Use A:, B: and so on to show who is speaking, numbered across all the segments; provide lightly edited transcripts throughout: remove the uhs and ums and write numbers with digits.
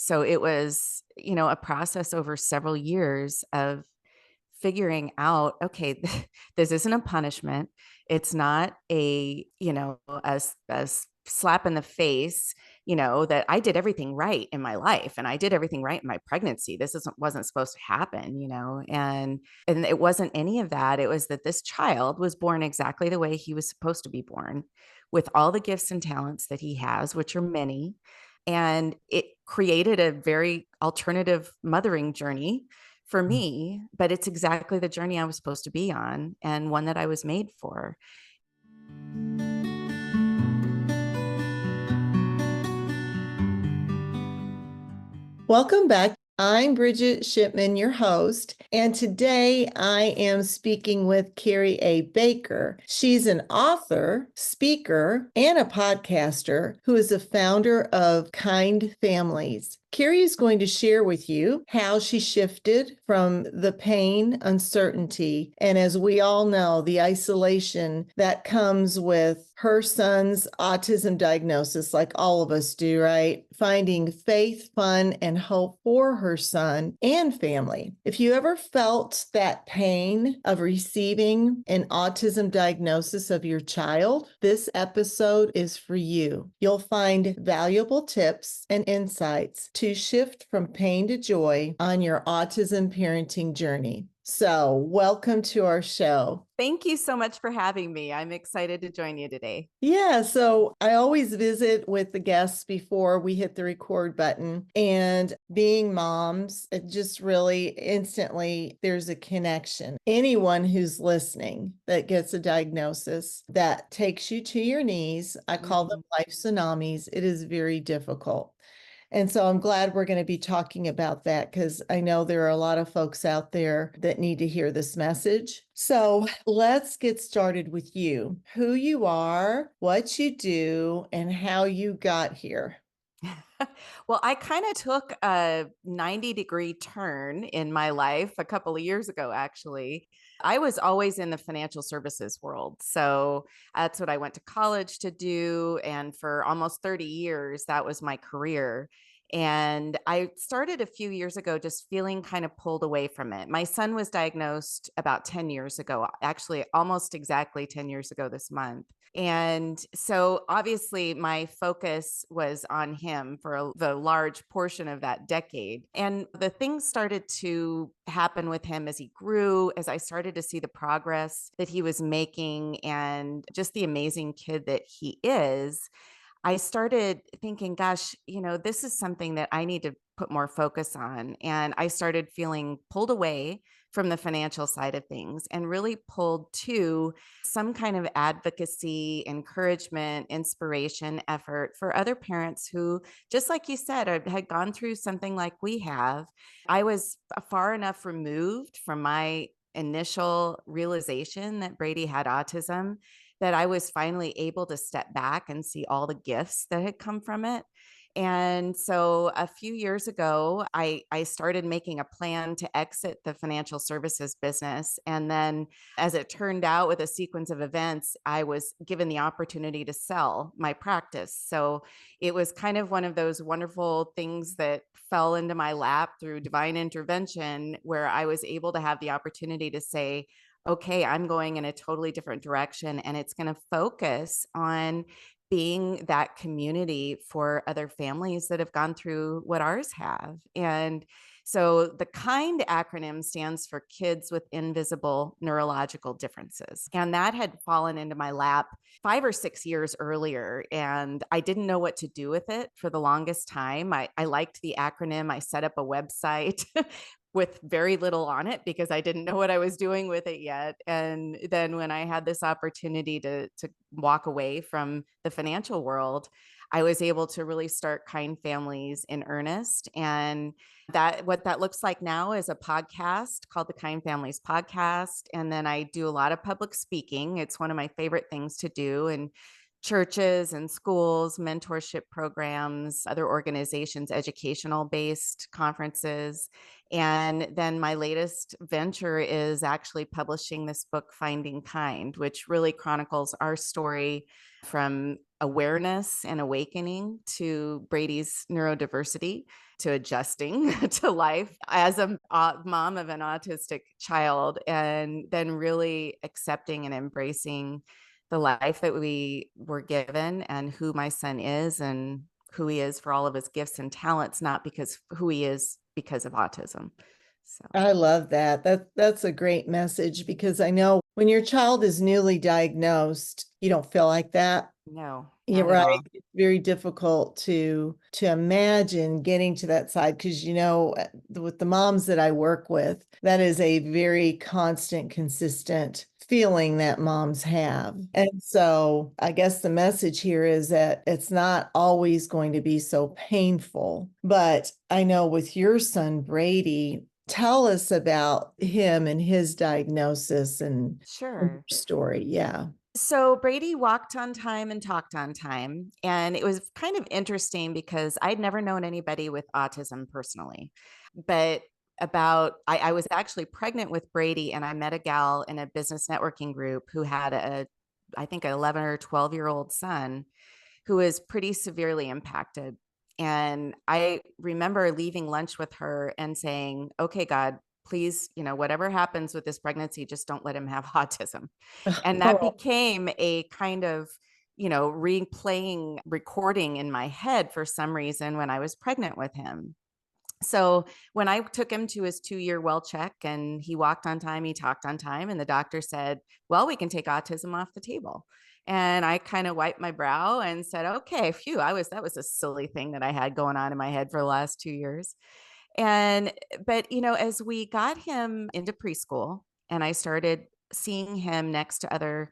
A: So it was, a process over several years of figuring out, okay, this isn't a punishment. It's not a slap in the face, that I did everything right in my life and I did everything right in my pregnancy. Wasn't supposed to happen, and it wasn't any of that. It was that this child was born exactly the way he was supposed to be born, with all the gifts and talents that he has, which are many. And it created a very alternative mothering journey for me, but it's exactly the journey I was supposed to be on and one that I was made for.
B: Welcome back. I'm Bridget Shipman, your host, and today I am speaking with Kari A. Baker. She's an author, speaker, and a podcaster who is the founder of Kind Families. Kari is going to share with you how she shifted from the pain, uncertainty, and as we all know, the isolation that comes with her son's autism diagnosis, like all of us do, right? Finding faith, fun, and hope for her son and family. If you ever felt that pain of receiving an autism diagnosis of your child, this episode is for you. You'll find valuable tips and insights to shift from pain to joy on your autism parenting journey. So, welcome to our show.
A: Thank you so much for having me. I'm excited to join you today.
B: Yeah, so I always visit with the guests before we hit the record button. And being moms, it just really instantly, there's a connection. Anyone who's listening that gets a diagnosis that takes you to your knees, I call them life tsunamis. It is very difficult. And so I'm glad we're going to be talking about that because I know there are a lot of folks out there that need to hear this message. So let's get started with you, who you are, what you do, and how you got here.
A: Well, I kind of took a 90-degree turn in my life a couple of years ago, actually. I was always in the financial services world. So that's what I went to college to do. And for almost 30 years, that was my career. And I started a few years ago just feeling kind of pulled away from it. My son was diagnosed about 10 years ago, actually, almost exactly 10 years ago this month. And so obviously my focus was on him for the large portion of that decade. And the things started to happen with him as he grew, as I started to see the progress that he was making and just the amazing kid that he is. I started thinking, gosh, this is something that I need to put more focus on. And I started feeling pulled away from the financial side of things and really pulled to some kind of advocacy, encouragement, inspiration effort for other parents who, just like you said, had gone through something like we have. I was far enough removed from my initial realization that Brady had autism that I was finally able to step back and see all the gifts that had come from it. And so a few years ago, I started making a plan to exit the financial services business. And then, as it turned out, with a sequence of events, I was given the opportunity to sell my practice. So it was kind of one of those wonderful things that fell into my lap through divine intervention, where I was able to have the opportunity to say, okay, I'm going in a totally different direction. And it's going to focus on being that community for other families that have gone through what ours have. And so the KIND acronym stands for Kids with Invisible Neurological Differences. And that had fallen into my lap 5 or 6 years earlier. And I didn't know what to do with it for the longest time. I liked the acronym. I set up a website with very little on it because I didn't know what I was doing with it yet. And then when I had this opportunity to walk away from the financial world, I was able to really start Kind Families in earnest. And what that looks like now is a podcast called the Kind Families Podcast. And then I do a lot of public speaking. It's one of my favorite things to do. And churches and schools, mentorship programs, other organizations, educational based conferences. And then my latest venture is actually publishing this book, Finding Kind, which really chronicles our story from awareness and awakening to Brady's neurodiversity to adjusting to life as a mom of an autistic child, and then really accepting and embracing the life that we were given and who my son is and who he is for all of his gifts and talents, not because who he is because of autism. So,
B: I love that. That's a great message because I know when your child is newly diagnosed, you don't feel like that.
A: no,
B: You're
A: not at
B: right.
A: all.
B: It's very difficult to imagine getting to that side because with the moms that I work with, that is a very constant, consistent feeling that moms have. And so I guess the message here is that it's not always going to be so painful. But I know with your son, Brady, tell us about him and his diagnosis and
A: Sure.
B: your story. Yeah.
A: So Brady walked on time and talked on time. And it was kind of interesting because I'd never known anybody with autism personally. But I was actually pregnant with Brady, and I met a gal in a business networking group who had I think, an 11 or 12-year-old son who was pretty severely impacted. And I remember leaving lunch with her and saying, okay, God, please, whatever happens with this pregnancy, just don't let him have autism. And that
B: Oh,
A: became a kind of, replaying recording in my head for some reason when I was pregnant with him. So when I took him to his 2-year well check and he walked on time, he talked on time, and the doctor said, well, we can take autism off the table. And I kind of wiped my brow and said, okay, phew, that was a silly thing that I had going on in my head for the last 2 years. And, but, as we got him into preschool and I started seeing him next to other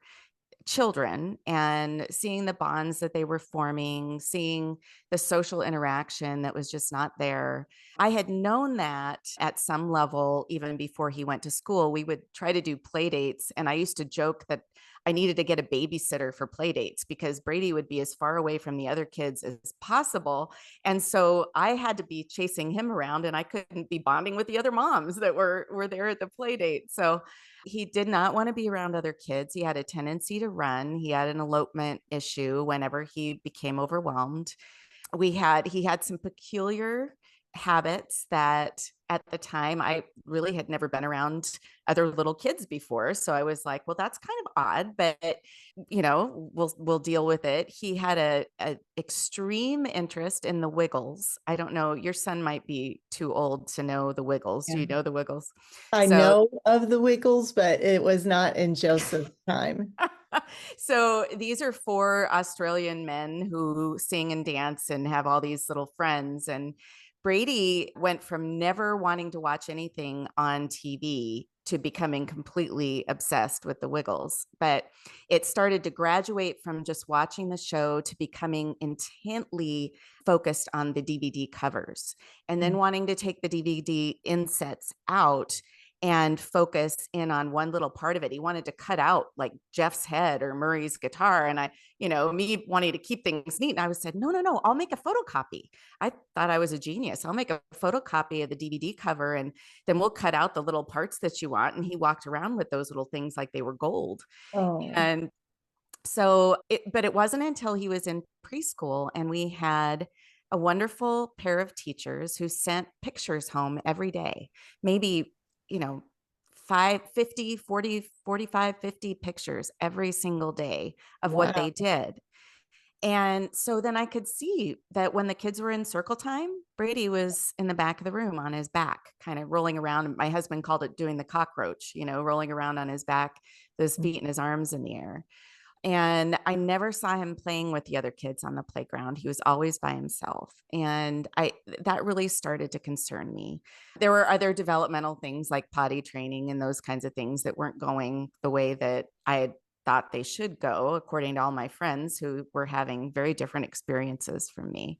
A: children and seeing the bonds that they were forming, seeing the social interaction that was just not there. I had known that at some level, even before he went to school, we would try to do play dates. And I used to joke that I needed to get a babysitter for play dates because Brady would be as far away from the other kids as possible. And so I had to be chasing him around and I couldn't be bonding with the other moms that were there at the play date. So he did not want to be around other kids. He had a tendency to run. He had an elopement issue whenever he became overwhelmed. He had some peculiar habits that at the time I really had never been around other little kids before, so I was like, well, that's kind of odd, but we'll deal with it. He had a extreme interest in the Wiggles. I don't know, your son might be too old to know the Wiggles. Do
B: yeah.
A: you know the Wiggles?
B: I
A: So
B: know of the Wiggles, but it was not in Joseph's time.
A: so these are four Australian men who sing and dance and have all these little friends. And Brady went from never wanting to watch anything on TV to becoming completely obsessed with the Wiggles. But it started to graduate from just watching the show to becoming intently focused on the DVD covers and then wanting to take the DVD insets out and focus in on one little part of it. He wanted to cut out like Jeff's head or Murray's guitar. And me wanting to keep things neat. And I was said, no, no, no, I'll make a photocopy. I thought I was a genius. I'll make a photocopy of the DVD cover and then we'll cut out the little parts that you want. And he walked around with those little things like they were gold.
B: Oh,
A: And but it wasn't until he was in preschool and we had a wonderful pair of teachers who sent pictures home every day, maybe, you know, 50 pictures every single day of what
B: wow.
A: they did. And so then I could see that when the kids were in circle time, Brady was in the back of the room on his back, kind of rolling around. My husband called it doing the cockroach, rolling around on his back, those feet and his arms in the air. And I never saw him playing with the other kids on the playground. He was always by himself. And that really started to concern me. There were other developmental things like potty training and those kinds of things that weren't going the way that I had thought they should go, according to all my friends who were having very different experiences from me.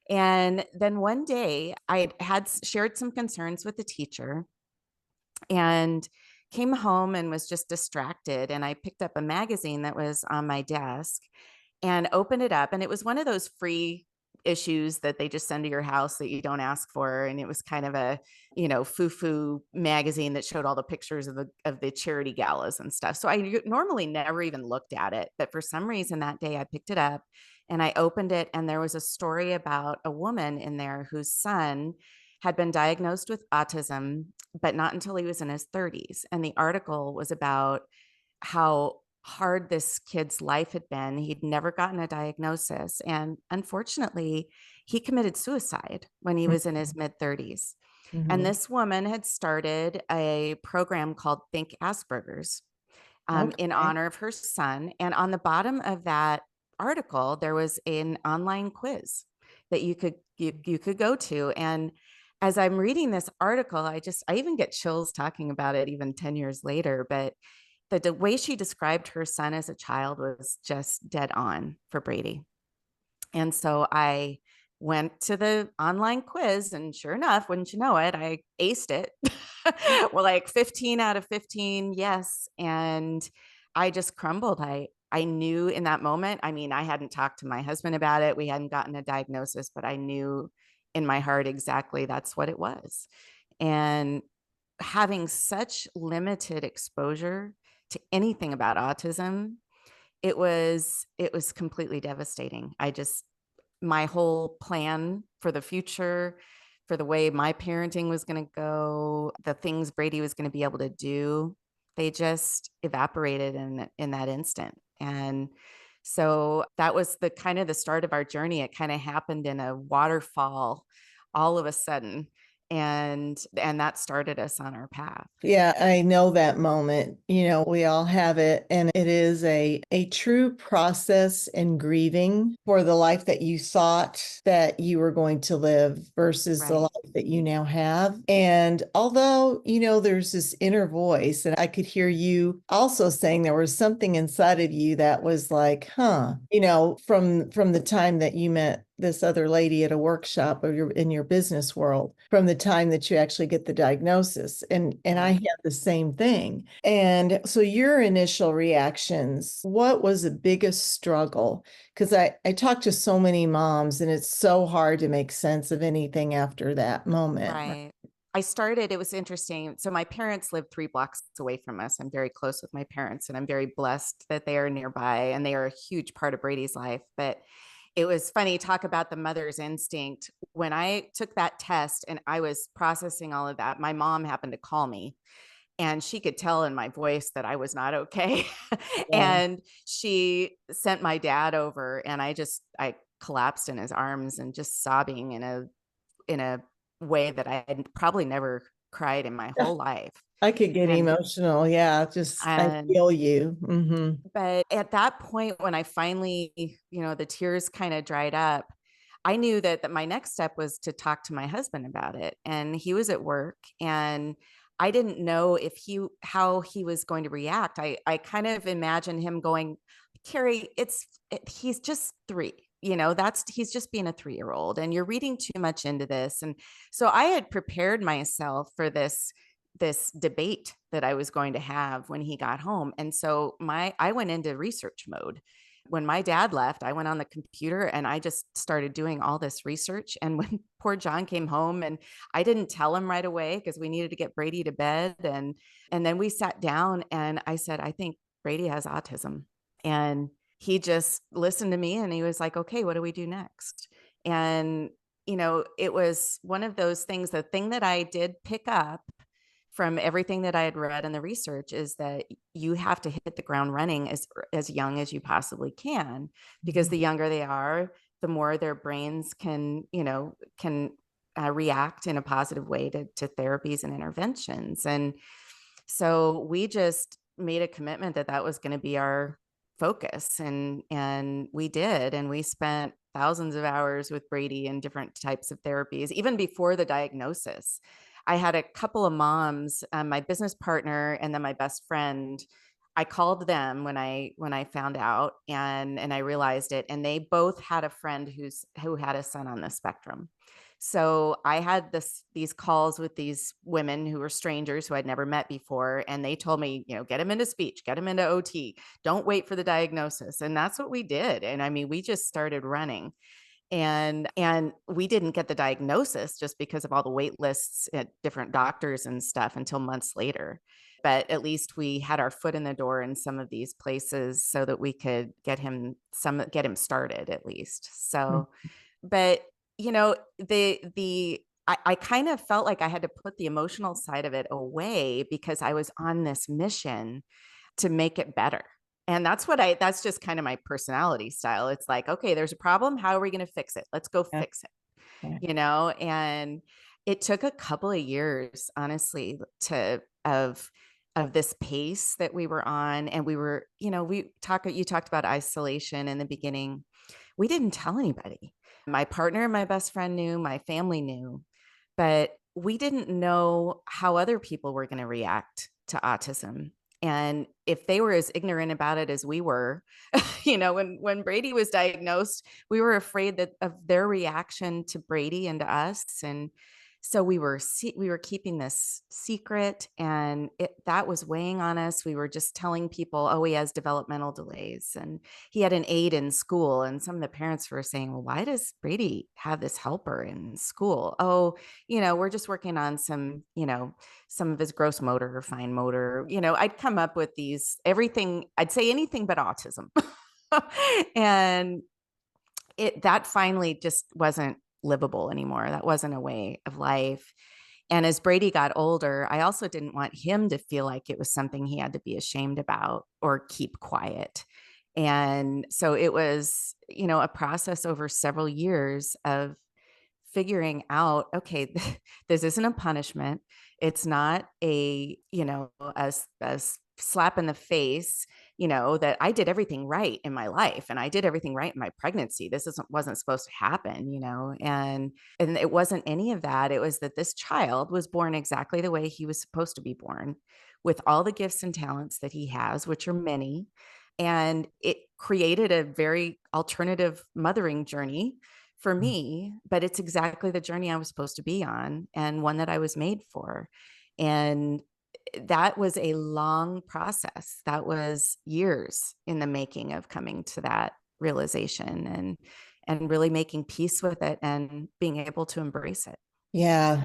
A: And then one day I had shared some concerns with the teacher and came home and was just distracted. And I picked up a magazine that was on my desk. and opened it up. And it was one of those free issues that they just send to your house that you don't ask for. And it was kind of a, foo-foo magazine that showed all the pictures of the charity galas and stuff. So I normally never even looked at it. But for some reason that day I picked it up and I opened it, and there was a story about a woman in there whose son had been diagnosed with autism, but not until he was in his 30s. And the article was about how hard this kid's life had been. He'd never gotten a diagnosis. And unfortunately, he committed suicide when he was in his mid 30s. And
B: Mhm.
A: this woman had started a program called Think Asperger's in
B: Okay.
A: honor of her son. And on the bottom of that article, there was an online quiz that you could go to. And as I'm reading this article, I even get chills talking about it even 10 years later. But the way she described her son as a child was just dead on for Brady. And so I went to the online quiz, and sure enough, wouldn't you know it, I aced it. Well, like 15 out of 15, yes. And I just crumbled. I knew in that moment. I mean, I hadn't talked to my husband about it. We hadn't gotten a diagnosis, but I knew in my heart exactly that's what it was. And having such limited exposure to anything about autism, it was completely devastating. I just My whole plan for the future, for the way my parenting was going to go, the things Brady was going to be able to do, they just evaporated in that instant. And so that was the kind of the start of our journey. It kind of happened in a waterfall all of a sudden, and that started us on our path.
B: Yeah, I know that moment. We all have it, and it is a true process in grieving for the life that you thought that you were going to live versus the
A: Right.
B: life that you now have. And although, there's this inner voice, and I could hear you also saying there was something inside of you that was like, huh, from the time that you met this other lady at a workshop or in your business world, from the time that you actually get the diagnosis. And I
A: Right.
B: had the same thing. And so your initial reactions, what was the biggest struggle? Because I talked to so many moms, and it's so hard to make sense of anything after that moment.
A: Right. It was interesting. So my parents live 3 blocks away from us. I'm very close with my parents, and I'm very blessed that they are nearby, and they are a huge part of Brady's life. But it was funny, talk about the mother's instinct. When I took that test and I was processing all of that, my mom happened to call me, and she could tell in my voice that I was not okay.
B: Yeah.
A: And she sent my dad over, and I collapsed in his arms and just sobbing in a way that I had probably never cried in my
B: Yeah.
A: whole life.
B: I could get
A: And
B: emotional. Yeah, just I
A: and
B: feel you.
A: but at that point when I finally, the tears kind of dried up, I knew that my next step was to talk to my husband about it. And he was at work, and I didn't know how he was going to react. I kind of imagined him going, Kari, he's just 3. He's just being a 3-year old, and you're reading too much into this. And so I had prepared myself for this debate that I was going to have when he got home. And so I went into research mode. When my dad left, I went on the computer and I just started doing all this research. And when poor John came home, and I didn't tell him right away because we needed to get Brady to bed, and then we sat down and I said, I think Brady has autism. And he just listened to me and he was like, okay, what do we do next? And it was one of those things. The thing that I did pick up from everything that I had read in the research is that you have to hit the ground running as young as you possibly can, because
B: Mhm.
A: the younger they are, the more their brains can react in a positive way to therapies and interventions. And so we just made a commitment that that was going to be our focus, and we did. And we spent thousands of hours with Brady in different types of therapies even before the diagnosis. I had a couple of moms, my business partner and then my best friend. I called them when I found out, and I realized it, and they both had a friend who had a son on the spectrum. So I had these calls with these women who were strangers who I'd never met before. And they told me, get him into speech, get him into OT, don't wait for the diagnosis. And that's what we did. And I mean, we just started running. And we didn't get the diagnosis just because of all the wait lists at different doctors and stuff until months later. But at least we had our foot in the door in some of these places so that we could get him started at least.
B: Mm.
A: So, but I kind of felt like I had to put the emotional side of it away because I was on this mission to make it better. And that's just kind of my personality style. It's like, okay, there's a problem. How are we going to fix it? Let's go
B: Yeah.
A: fix it,
B: Yeah.
A: and it took a couple of years, honestly, of this pace that we were on. And we were, you talked about isolation in the beginning. We didn't tell anybody. My partner and my best friend knew, my family knew, but we didn't know how other people were going to react to autism. And if they were as ignorant about it as we were, when Brady was diagnosed, we were afraid that of their reaction to Brady and to us. And so we were keeping this secret, and that was weighing on us. We were just telling people, oh, he has developmental delays and he had an aide in school. And some of the parents were saying, well, why does Brady have this helper in school? Oh, we're just working on some of his gross motor or fine motor. I'd come up with I'd say anything but autism. And that finally just wasn't livable anymore. That wasn't a way of life. And as Brady got older, I also didn't want him to feel like it was something he had to be ashamed about or keep quiet. And so it was, a process over several years of figuring out, okay, this isn't a punishment. It's not a slap in the face, that I did everything right in my life and I did everything right in my pregnancy. This wasn't supposed to happen, and it wasn't any of that. It was that this child was born exactly the way he was supposed to be born, with all the gifts and talents that he has, which are many. And it created a very alternative mothering journey for me, but it's exactly the journey I was supposed to be on and one that I was made for. And that was a long process. That was years in the making of coming to that realization and really making peace with it and being able to embrace it.
B: Yeah,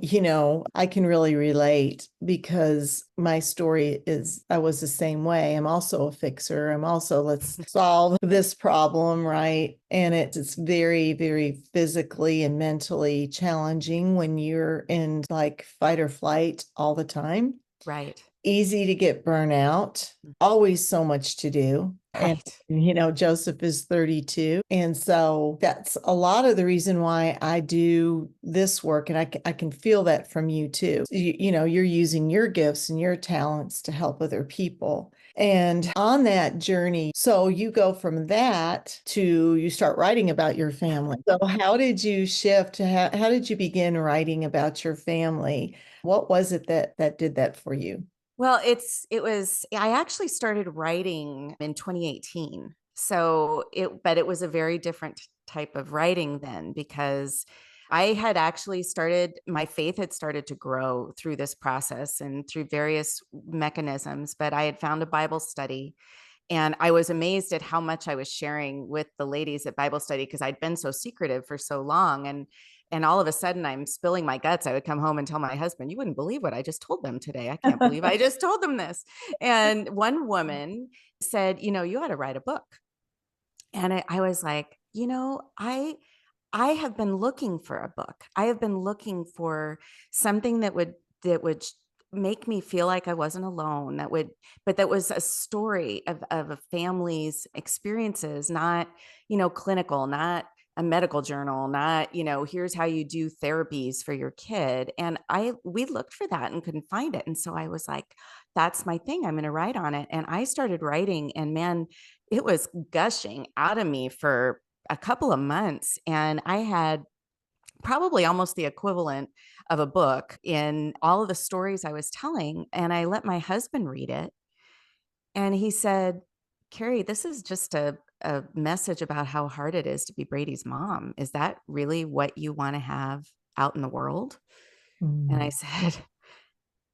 B: I can really relate because my story is I was the same way. I'm also a fixer. I'm also, let's solve this problem, right? And it's very, very physically and mentally challenging when you're in like fight or flight all the time.
A: Right.
B: Easy to get burnout, always so much to do. And,
A: Right.
B: Joseph is 32. And so that's a lot of the reason why I do this work. And I can feel that from you too. You're using your gifts and your talents to help other people. And on that journey, so you go from that to you start writing about your family. So how did you shift? How did you begin writing about your family? What was it that did that for you?
A: Well, I actually started writing in 2018. But it was a very different type of writing then, because my faith had started to grow through this process and through various mechanisms. But I had found a Bible study, and I was amazed at how much I was sharing with the ladies at Bible study because I'd been so secretive for so long. And all of a sudden I'm spilling my guts. I would come home and tell my husband, you wouldn't believe what I just told them today. I can't believe I just told them this. And one woman said, you ought to write a book. And I was like, I have been looking for a book. I have been looking for something that would make me feel like I wasn't alone. That was a story of a family's experiences, not, clinical, not a medical journal, not, here's how you do therapies for your kid. And we looked for that and couldn't find it. And so I was like, that's my thing. I'm going to write on it. And I started writing, and man, it was gushing out of me for a couple of months. And I had probably almost the equivalent of a book in all of the stories I was telling. And I let my husband read it. And he said, Kari, this is just a message about how hard it is to be Brady's mom. Is that really what you want to have out in the world? And I
B: Mm.
A: said,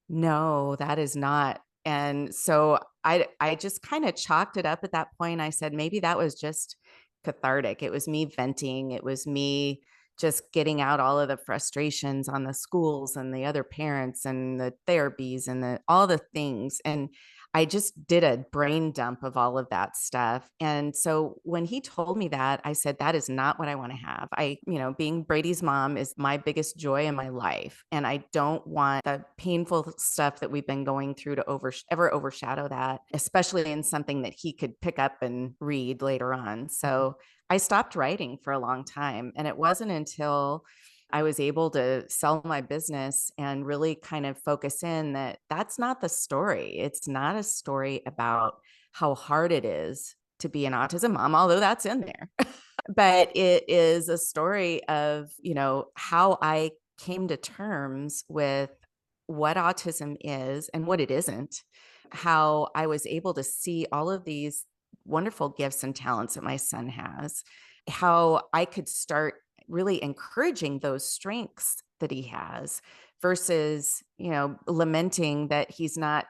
A: no, that is not. And so I just kind of chalked it up at that point. I said, maybe that was just cathartic. It was me venting. It was me just getting out all of the frustrations on the schools and the other parents and the therapies and all the things. And I just did a brain dump of all of that stuff. And so when he told me that, I said, that is not what I want to have. Being Brady's mom is my biggest joy in my life. And I don't want the painful stuff that we've been going through to ever overshadow that, especially in something that he could pick up and read later on. So I stopped writing for a long time. And it wasn't until I was able to sell my business and really kind of focus in that that's not the story. It's not a story about how hard it is to be an autism mom, although that's in there. But it is a story of, how I came to terms with what autism is and what it isn't, how I was able to see all of these wonderful gifts and talents that my son has, how I could start really encouraging those strengths that he has versus, lamenting that he's not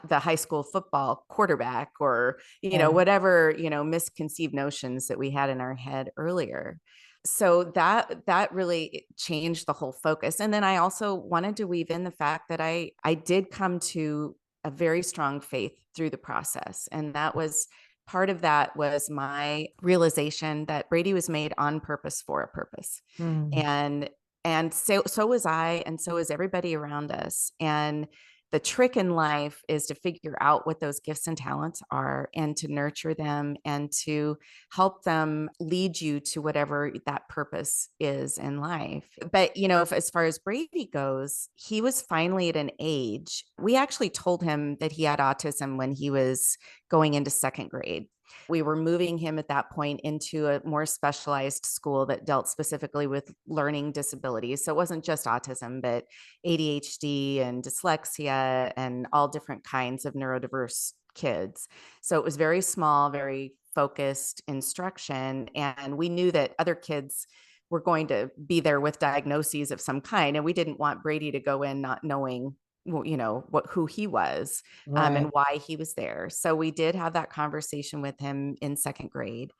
A: the high school football quarterback or,
B: Right.
A: whatever, misconceived notions that we had in our head earlier. So that really changed the whole focus. And then I also wanted to weave in the fact that I did come to a very strong faith through the process. And that was part of that was my realization that Brady was made on purpose for a purpose.
B: Mm.
A: And so was I, and so is everybody around us. And the trick in life is to figure out what those gifts and talents are and to nurture them and to help them lead you to whatever that purpose is in life. But, as far as Brady goes, he was finally at an age. We actually told him that he had autism when he was going into second grade. We were moving him at that point into a more specialized school that dealt specifically with learning disabilities. So it wasn't just autism, but ADHD and dyslexia and all different kinds of neurodiverse kids. So it was very small, very focused instruction. And we knew that other kids were going to be there with diagnoses of some kind. And we didn't want Brady to go in not knowing who he was,
B: Right.
A: and why he was there. So we did have that conversation with him in second grade.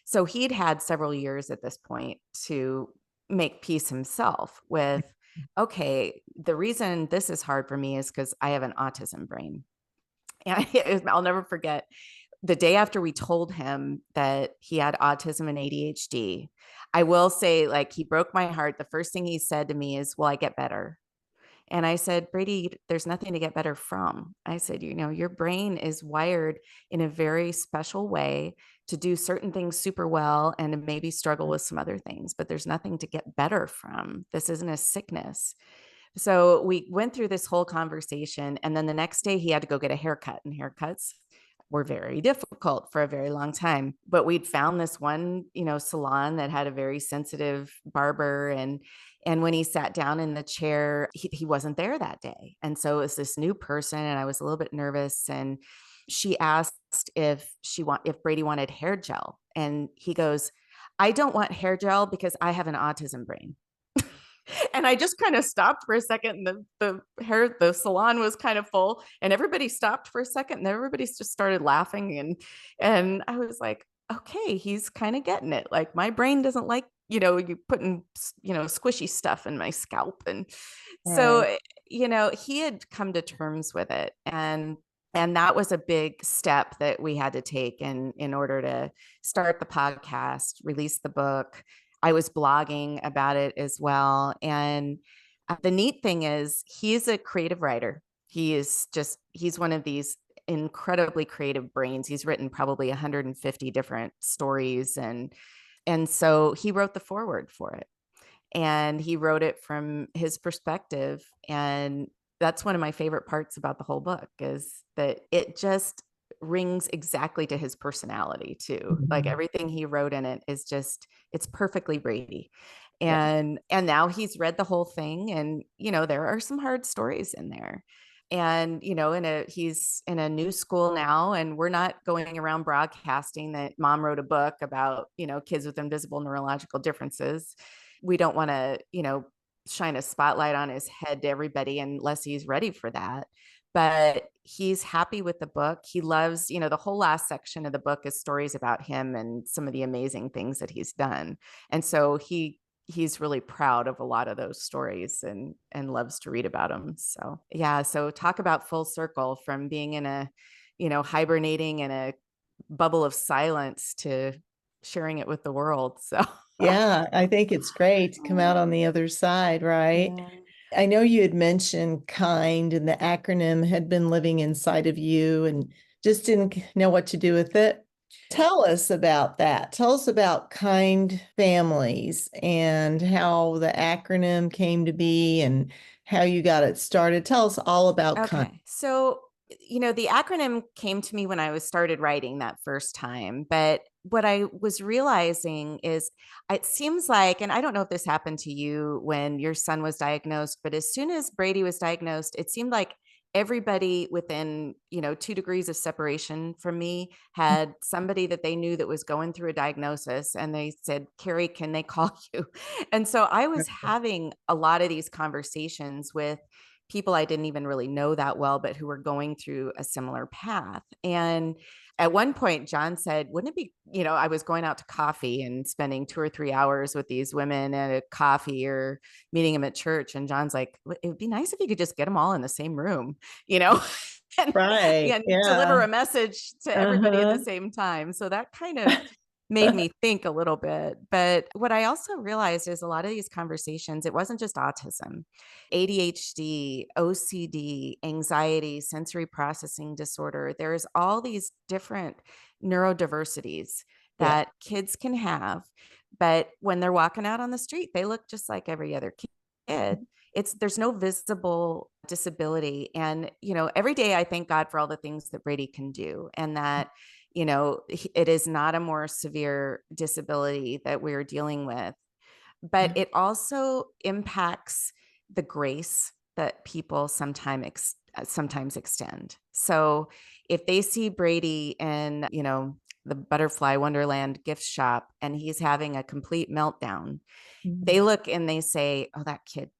A: So he'd had several years at this point to make peace himself with, okay, the reason this is hard for me is because I have an autism brain. And I'll never forget the day after we told him that he had autism and ADHD. I will say, like, he broke my heart. The first thing he said to me is, well, I get better. And I said, Brady, there's nothing to get better from. I said, your brain is wired in a very special way to do certain things super well and to maybe struggle with some other things, but there's nothing to get better from. This isn't a sickness. So we went through this whole conversation. And then the next day he had to go get a haircut, and haircuts were very difficult for a very long time. But we'd found this one, salon that had a very sensitive barber. And when he sat down in the chair, he wasn't there that day. And so it was this new person, and I was a little bit nervous. And she asked if Brady wanted hair gel. And he goes, I don't want hair gel because I have an autism brain. And I just kind of stopped for a second, and the salon was kind of full, and everybody stopped for a second, and everybody just started laughing. And I was like, okay, he's kind of getting it. Like, my brain doesn't like, you putting, squishy stuff in my scalp. And
B: Right.
A: so, he had come to terms with it. And that was a big step that we had to take in order to start the podcast, release the book. I was blogging about it as well. And the neat thing is, he's a creative writer. He's one of these incredibly creative brains. He's written probably 150 different stories. And so he wrote the foreword for it, and he wrote it from his perspective. And that's one of my favorite parts about the whole book, is that it just rings exactly to his personality too. Like,
B: Mhm.
A: everything he wrote in it is just, it's perfectly Brady.
B: Yeah.
A: And now he's read the whole thing, and there are some hard stories in there. And he's in a new school now, and we're not going around broadcasting that mom wrote a book about kids with invisible neurological differences. We don't want to shine a spotlight on his head to everybody unless he's ready for that. But he's happy with the book. He loves, the whole last section of the book is stories about him and some of the amazing things that he's done. And so he's really proud of a lot of those stories and loves to read about them. So yeah, so talk about full circle from being in a, hibernating in a bubble of silence to sharing it with the world. So
B: Yeah, I think it's great to come out on the other side, right?
A: yeah.
B: I know you had mentioned KIND and the acronym had been living inside of you and just didn't know what to do with it. Tell us about that. Tell us about KIND families and how the acronym came to be and how you got it started. Tell us all about KIND.
A: Okay. So, the acronym came to me when I was started writing that first time. But what I was realizing is it seems like, and I don't know if this happened to you when your son was diagnosed, but as soon as Brady was diagnosed, it seemed like everybody within, 2 degrees of separation from me had somebody that they knew that was going through a diagnosis. And they said, Kari, can they call you? And so I was having a lot of these conversations with people I didn't even really know that well, but who were going through a similar path. And at one point, John said, wouldn't it be, I was going out to coffee and spending 2 or 3 hours with these women at a coffee or meeting them at church. And John's like, it would be nice if you could just get them all in the same room, and,
B: Right.
A: and deliver
B: Yeah.
A: a message to everybody at the
B: Uh-huh.
A: same time. So that kind of made me think a little bit. But what I also realized is a lot of these conversations, it wasn't just autism, ADHD, OCD, anxiety, sensory processing disorder. There's all these different neurodiversities
B: Yeah.
A: that kids can have. But when they're walking out on the street, they look just like every other kid. There's no visible disability. And, every day I thank God for all the things that Brady can do and that it is not a more severe disability that we're dealing with, but it also impacts the grace that people sometimes extend. So if they see Brady in, the Butterfly Wonderland gift shop and he's having a complete meltdown, they
B: Mhm.
A: look and they say, oh, that kid,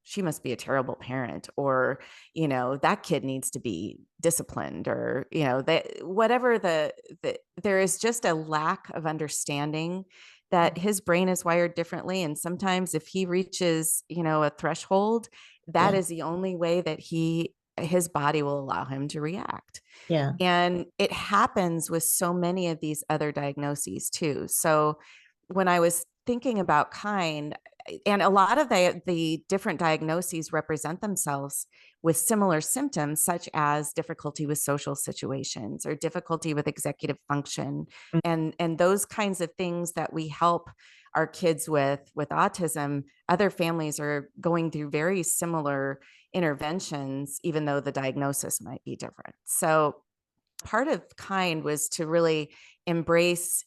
A: she must be a terrible parent, or, that kid needs to be disciplined, or, whatever there is just a lack of understanding that his brain is wired differently. And sometimes if he reaches, a threshold, that
B: Yeah.
A: is the only way that his body will allow him to react.
B: Yeah.
A: And it happens with so many of these other diagnoses too. So when I was thinking about kind, and a lot of the different diagnoses represent themselves with similar symptoms, such as difficulty with social situations or difficulty with executive function, and those kinds of things that we help our kids with autism. Other families are going through very similar interventions, even though the diagnosis might be different. So part of kind was to really embrace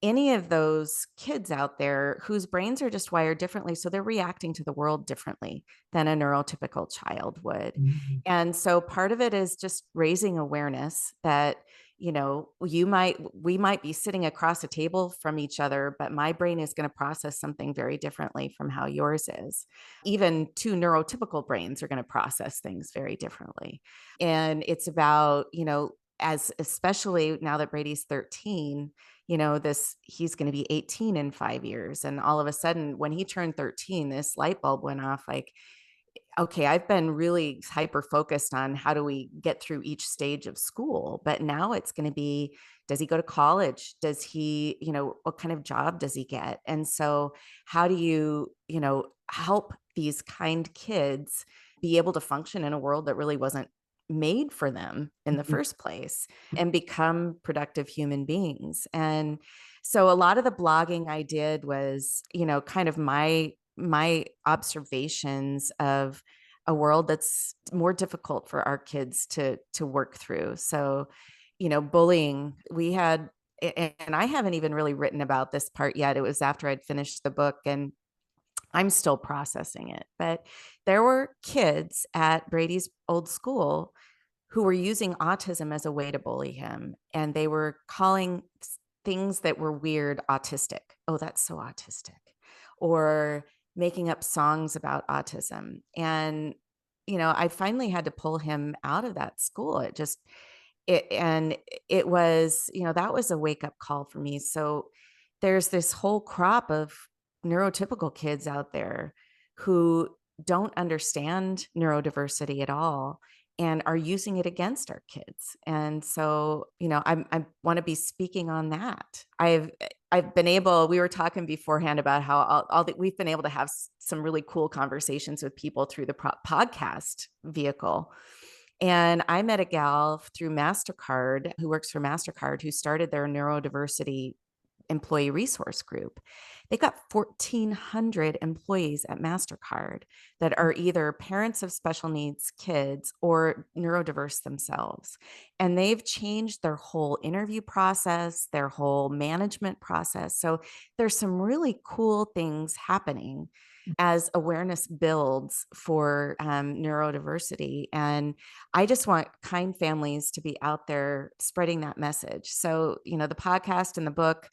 A: any of those kids out there whose brains are just wired differently. So they're reacting to the world differently than a neurotypical child would.
B: Mhm.
A: And so part of it is just raising awareness that, we might be sitting across a table from each other, but my brain is going to process something very differently from how yours is. Even two neurotypical brains are going to process things very differently. And it's about, as especially now that Brady's 13, he's going to be 18 in 5 years. And all of a sudden, when he turned 13, this light bulb went off like, okay, I've been really hyper focused on how do we get through each stage of school. But now it's going to be, does he go to college? Does he, what kind of job does he get? And so, how do you, help these kind kids be able to function in a world that really wasn't made for them in the
B: Mhm.
A: first place and become productive human beings? And so a lot of the blogging I did was, kind of my observations of a world that's more difficult for our kids to work through. So, bullying, and I haven't even really written about this part yet. It was after I'd finished the book and I'm still processing it. But there were kids at Brady's old school who were using autism as a way to bully him. And they were calling things that were weird autistic. Oh, that's so autistic. Or making up songs about autism. And, I finally had to pull him out of that school. And it was, that was a wake up call for me. So there's this whole crop of neurotypical kids out there who don't understand neurodiversity at all and are using it against our kids. And so, I want to be speaking on that. I've been able, we were talking beforehand about how we've been able to have some really cool conversations with people through the podcast vehicle. And I met a gal through MasterCard who works for MasterCard who started their neurodiversity employee resource group. They got 1,400 employees at MasterCard that are either parents of special needs kids or neurodiverse themselves. And they've changed their whole interview process, their whole management process. So there's some really cool things happening as awareness builds for neurodiversity. And I just want kind families to be out there spreading that message. So, the podcast and the book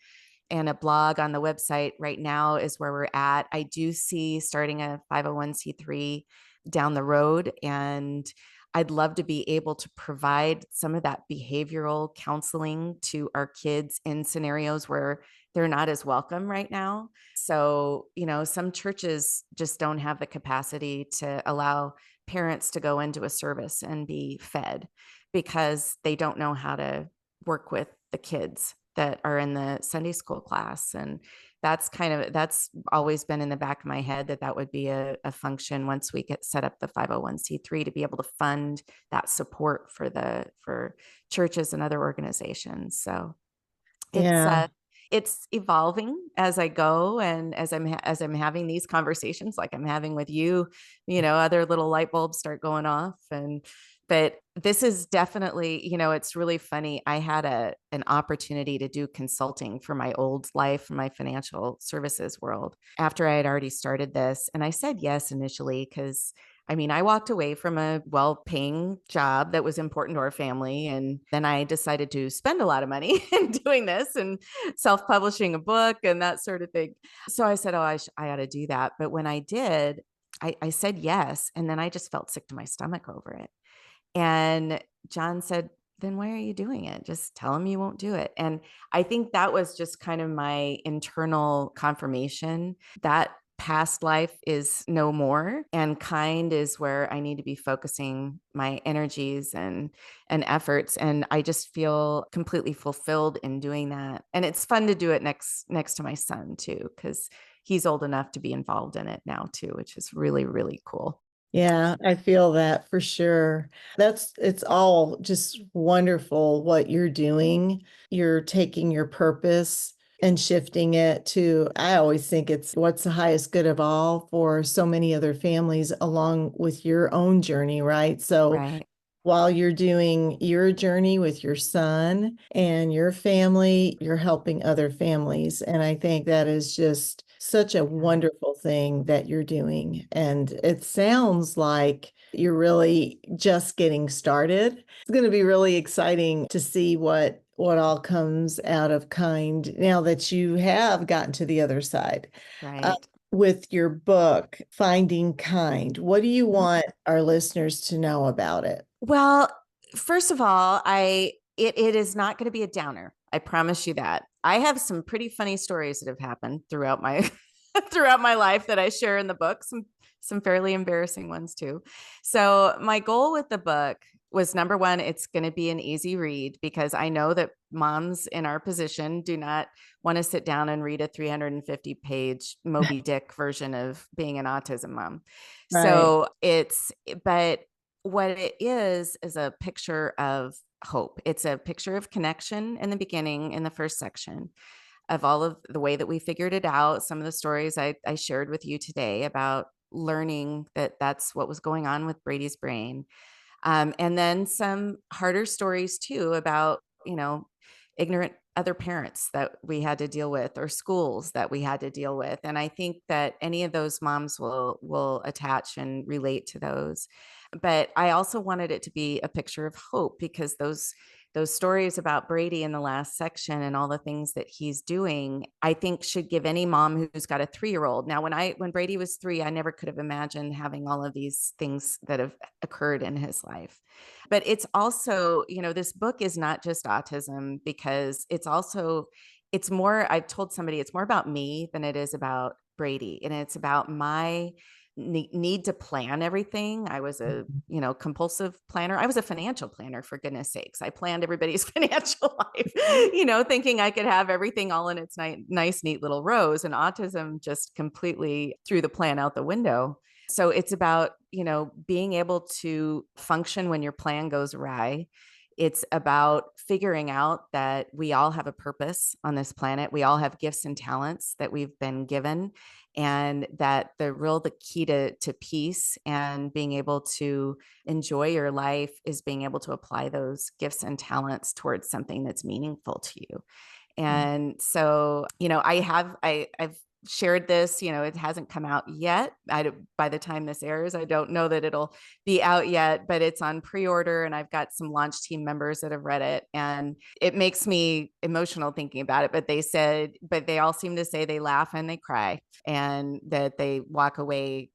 A: and a blog on the website right now is where we're at. I do see starting a 501c3 down the road, and I'd love to be able to provide some of that behavioral counseling to our kids in scenarios where they're not as welcome right now. So, some churches just don't have the capacity to allow parents to go into a service and be fed because they don't know how to work with the kids that are in the Sunday school class. And that's always been in the back of my head that would be a function once we get set up the 501c3 to be able to fund that support for churches and other organizations. So it's
B: Yeah.
A: it's evolving as I go, and as I'm having these conversations like I'm having with you, other little light bulbs start going off. And but this is definitely, it's really funny. I had an opportunity to do consulting for my old life, my financial services world, after I had already started this. And I said yes initially because I walked away from a well paying job that was important to our family. And then I decided to spend a lot of money in doing this and self publishing a book and that sort of thing. So I said, oh, I ought to do that. But when I did, I said yes. And then I just felt sick to my stomach over it. And John said, then why are you doing it? Just tell him you won't do it. And I think that was just kind of my internal confirmation that past life is no more and kind is where I need to be focusing my energies and efforts. And I just feel completely fulfilled in doing that. And it's fun to do it next to my son too, because he's old enough to be involved in it now too, which is really, really cool.
B: Yeah, I feel that for sure. It's all just wonderful what you're doing. You're taking your purpose and shifting it to, I always think it's what's the highest good of all for so many other families along with your own journey, right? So
A: Right.
B: while you're doing your journey with your son and your family, you're helping other families. And I think that is just such a
A: Yeah.
B: wonderful thing that you're doing. And it sounds like you're really just getting started. It's going to be really exciting to see what all comes out of Kind now that you have gotten to the other side. Uh,
A: Right.
B: with your book, Finding Kind, what do you
A: Mhm.
B: want our listeners to know about it?
A: Well, first of all, it is not going to be a downer. I promise you that. I have some pretty funny stories that have happened throughout my throughout my life that I share in the book, some fairly embarrassing ones too. So, my goal with the book was number one, it's going to be an easy read because I know that moms in our position do not want to sit down and read a 350-page Moby Dick version of being an autism mom.
B: Right.
A: So, but what it is a picture of hope. It's a picture of connection in the beginning, in the first section, of all of the way that we figured it out. Some of the stories I shared with you today about learning that that's what was going on with Brady's brain. And then some harder stories too about, ignorant other parents that we had to deal with or schools that we had to deal with. And I think that any of those moms will attach and relate to those. But I also wanted it to be a picture of hope because those those stories about Brady in the last section and all the things that he's doing, I think should give any mom who's got a 3-year-old. Now, when Brady was 3, I never could have imagined having all of these things that have occurred in his life. But it's also, this book is not just autism, because it's more, I've told somebody, it's more about me than it is about Brady. And it's about my need to plan everything. I was a, compulsive planner. I was a financial planner, for goodness sakes. I planned everybody's financial life, thinking I could have everything all in its nice, neat little rows. And autism just completely threw the plan out the window. So it's about, being able to function when your plan goes awry. It's about figuring out that we all have a purpose on this planet. We all have gifts and talents that we've been given, and that the key to peace and being able to enjoy your life is being able to apply those gifts and talents towards something that's meaningful to you. And so, I've shared this, it hasn't come out yet. By the time this airs, I don't know that it'll be out yet, but it's on pre-order, and I've got some launch team members that have read it, and it makes me emotional thinking about it. But they all seem to say they laugh and they cry, and that they walk away,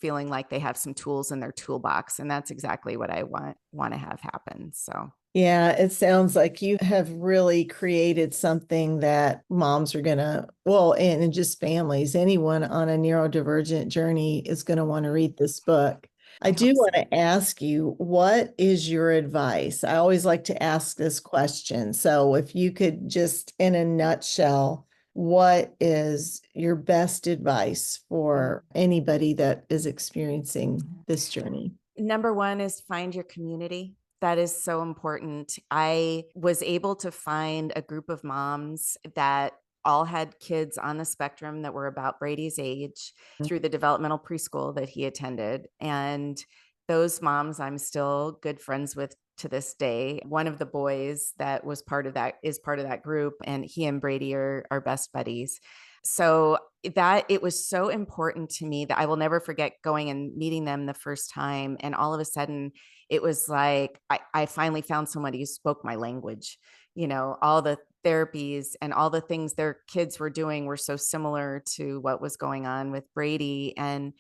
A: feeling like they have some tools in their toolbox. And that's exactly what I want to have happen. So
B: yeah, it sounds like you have really created something that moms are going to, well, and just families, anyone on a neurodivergent journey is going to want to read this book. I
A: I
B: do
A: hope so.
B: want to ask you, what is your advice? I always like to ask this question. So if you could just, in a nutshell, what is your best advice for anybody that is experiencing this journey?
A: Number one is find your community. That is so important. I was able to find a group of moms that all had kids on the spectrum that were about Brady's age through the developmental preschool that he attended. And those moms I'm still good friends with to this day. One of the boys that was part of that is part of that group, and he and Brady are best buddies. So that it was so important to me that I will never forget going and meeting them the first time. And all of a sudden, it was like I finally found somebody who spoke my language. All the therapies and all the things their kids were doing were so similar to what was going on with Brady. And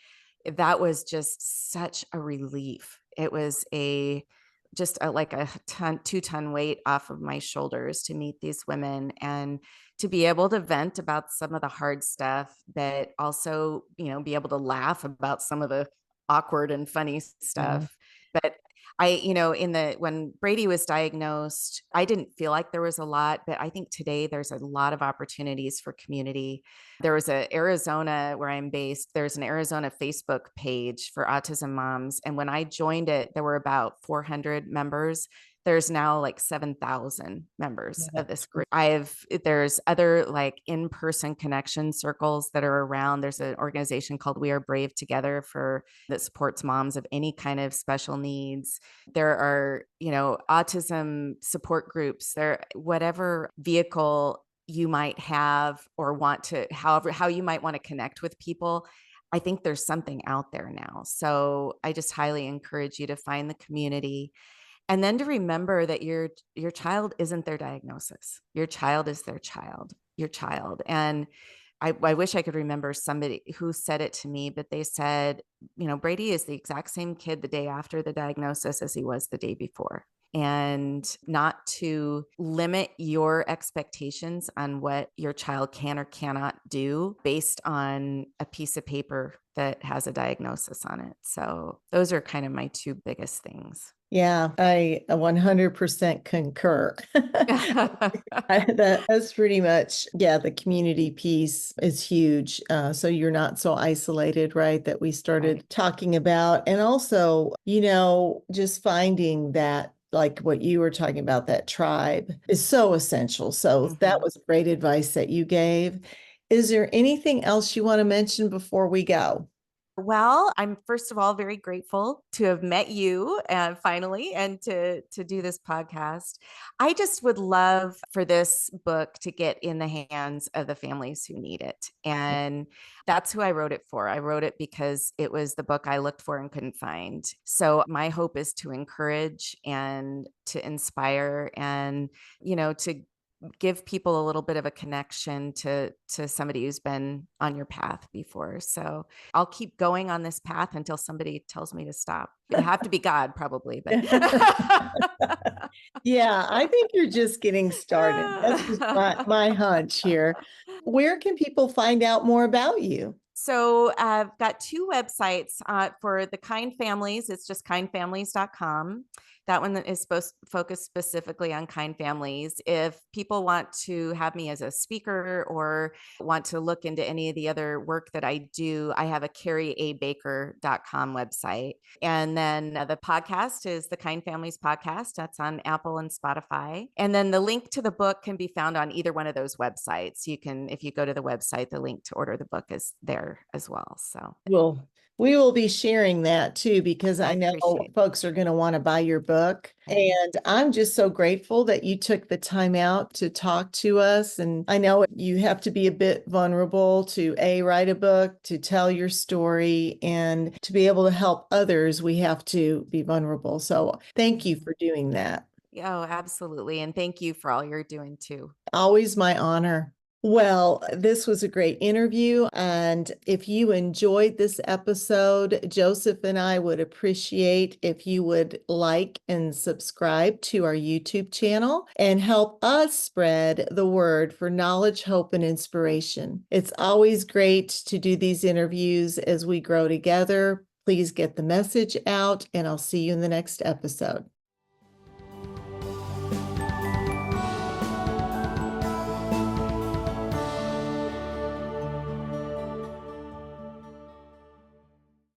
A: that was just such a relief. It was like a 2-ton weight off of my shoulders to meet these women and to be able to vent about some of the hard stuff, but also, be able to laugh about some of the awkward and funny
B: Yeah.
A: stuff. But when Brady was diagnosed, I didn't feel like there was a lot, but I think today there's a lot of opportunities for community. There was Arizona, where I'm based, there's an Arizona Facebook page for autism moms. And when I joined it, there were about 400 members. There's now like 7,000 members of this group. There's other like in-person connection circles that are around. There's an organization called We Are Brave Together that supports moms of any kind of special needs. There are, autism support groups, whatever vehicle you might have or want to, how you might want to connect with people. I think there's something out there now. So I just highly encourage you to find the community. And then to remember that your child isn't their diagnosis. Your child is your child. And I wish I could remember somebody who said it to me, but they said, Brady is the exact same kid the day after the diagnosis as he was the day before. And not to limit your expectations on what your child can or cannot do based on a piece of paper that has a diagnosis on it. So those are kind of my two biggest things.
B: Yeah, I 100% concur. That's pretty much, yeah, the community piece is huge. So you're not so isolated, right? That we started
A: Right.
B: talking about. And also, just finding that, like what you were talking about, that tribe is so essential. So that
A: Mm-hmm.
B: was great advice that you gave. Is there anything else you want to mention before we go?
A: Well, I'm first of all very grateful to have met you finally and to do this podcast. I just would love for this book to get in the hands of the families who need it. And that's who I wrote it for. I wrote it because it was the book I looked for and couldn't find. So my hope is to encourage and to inspire and, to give people a little bit of a connection to somebody who's been on your path before. So I'll keep going on this path until somebody tells me to stop. It'd have to be God, probably, but
B: Yeah, I think you're just getting started. That's just my hunch here. Where can people find out more about you?
A: So I've got two websites for the Kind Families. It's just kindfamilies.com. That one is supposed to focus specifically on kind families. If people want to have me as a speaker or want to look into any of the other work that I do, I have a KariABaker.com website. And then the podcast is the Kind Families podcast. That's on Apple and Spotify. And then the link to the book can be found on either one of those websites. You can, if you go to the website, the link to order the book is there as well. So
B: Well, we will be sharing that too, because
A: I
B: I know
A: appreciate
B: folks are going to want to buy your book.
A: it.
B: And I'm just so grateful that you took the time out to talk to us. And I know you have to be a bit vulnerable to write a book, to tell your story, and to be able to help others, we have to be vulnerable. So thank you for doing that.
A: Oh, absolutely. And thank you for all you're doing too.
B: Always my honor. Well, this was a great interview. And if you enjoyed this episode, Joseph and I would appreciate if you would like and subscribe to our YouTube channel and help us spread the word for knowledge, hope, and inspiration. It's always great to do these interviews as we grow together. Please get the message out, and I'll see you in the next episode.